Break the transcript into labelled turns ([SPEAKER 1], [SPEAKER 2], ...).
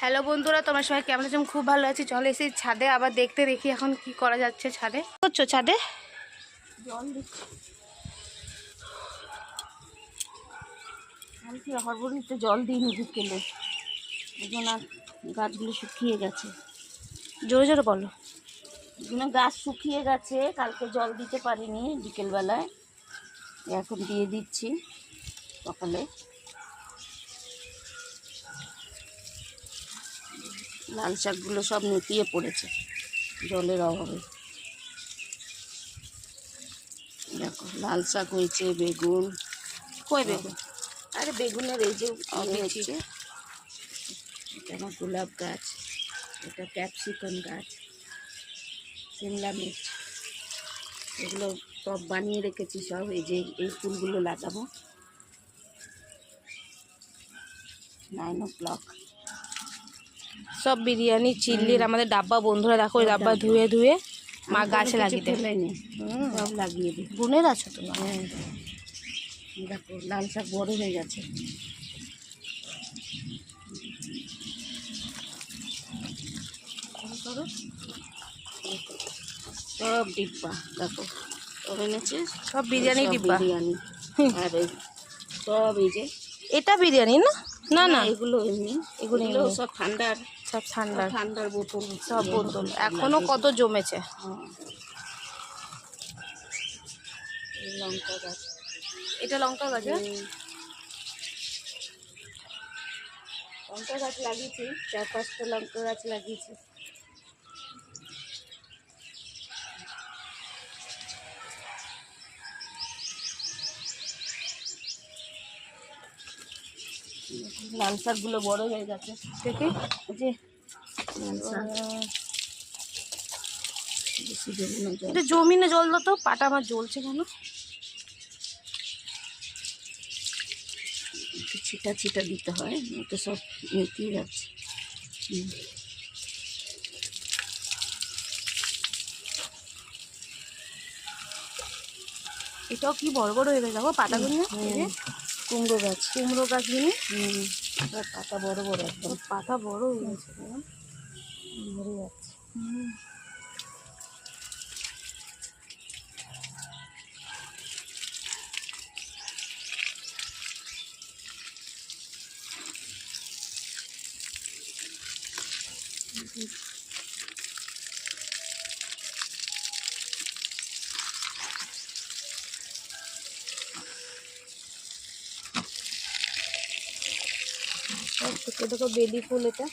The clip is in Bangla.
[SPEAKER 1] হ্যালো বন্ধুরা, তোমার সবাই কেমন আছো? খুব ভালো আছি। চলে এসেছি ছাদে, আবার দেখতে দেখি এখন কি করা যাচ্ছে ছাদে। করছো ছাদে?
[SPEAKER 2] জল দিচ্ছি। কালকে হরবরিতে জল দিইনি বিকেলে, এই জন্য গাছগুলো শুকিয়ে গেছে।
[SPEAKER 1] জোরে জোরে বলো।
[SPEAKER 2] গাছ শুকিয়ে গেছে, কালকে জল দিতে পারিনি বিকেলবেলায়, এখন দিয়ে দিচ্ছি সকালে। লাল শাকগুলো সব নেতিয়ে পড়েছে জলের অভাবে। দেখো লাল শাক হয়েছে, বেগুন।
[SPEAKER 1] কই বেগুন?
[SPEAKER 2] আরে বেগুনের এই যে হচ্ছে, এটা আমার গোলাপ গাছ, এটা ক্যাপসিকাম গাছ, সিমলা মির্চ, এগুলো টব বানিয়ে রেখেছি সব। এই যে এই ফুলগুলো লাগাবো। 9 o'clock
[SPEAKER 1] সব বিরিয়ানি চিল্লির আমাদের ডাব্বা বন্ধুরা, দেখো ওই ডাব্বা ধুয়ে ধুয়ে মা গাছে লাগিয়ে দেয়।
[SPEAKER 2] সব লাগিয়ে দিই।
[SPEAKER 1] গুণের আছো তোমার?
[SPEAKER 2] হ্যাঁ, দেখো লাল শাক বড় হয়ে গেছে। সব ডিব্বা দেখো সব এনেছে,
[SPEAKER 1] সব বিরিয়ানি ডিব্বা।
[SPEAKER 2] বিরিয়ানি। আর এই সব এই যে
[SPEAKER 1] এটা বিরিয়ানি না? না না,
[SPEAKER 2] এগুলো এমনি,
[SPEAKER 1] এগুলো
[SPEAKER 2] এগুলো
[SPEAKER 1] এমনি।
[SPEAKER 2] সব ঠান্ডার,
[SPEAKER 1] সব ঠান্ডা
[SPEAKER 2] ঠান্ডার বোতল,
[SPEAKER 1] সব বোতল এখনো কত জমেছে।
[SPEAKER 2] লঙ্কা গাছ,
[SPEAKER 1] এটা লঙ্কা গাছ?
[SPEAKER 2] লঙ্কা গাছ লাগিয়েছি, 4-5টা লঙ্কা গাছ লাগিয়েছি। লাল শাকগুলো বড় হয়ে গেছে।
[SPEAKER 1] দেখি
[SPEAKER 2] যে লাল শাক বেশি দেবো না জল।
[SPEAKER 1] এটা জমিনে জল দাও তো, পাটা আমার জ্বলছে কেন?
[SPEAKER 2] একটু ছিটা ছিটা দিতে হয়, তো সব নেতিয়ে যাচ্ছে।
[SPEAKER 1] এটাও কি বড় বড় হয়ে গেছে, দেখো পাতাগুলো।
[SPEAKER 2] কুমড়ো গাছ,
[SPEAKER 1] কুমড়ো গাছগুলো
[SPEAKER 2] পাতা বড় বড়, একদম
[SPEAKER 1] পাতা বড় হয়ে গেছে,
[SPEAKER 2] ভরে যাচ্ছে।
[SPEAKER 1] দেখো বেলি ফুল এটা।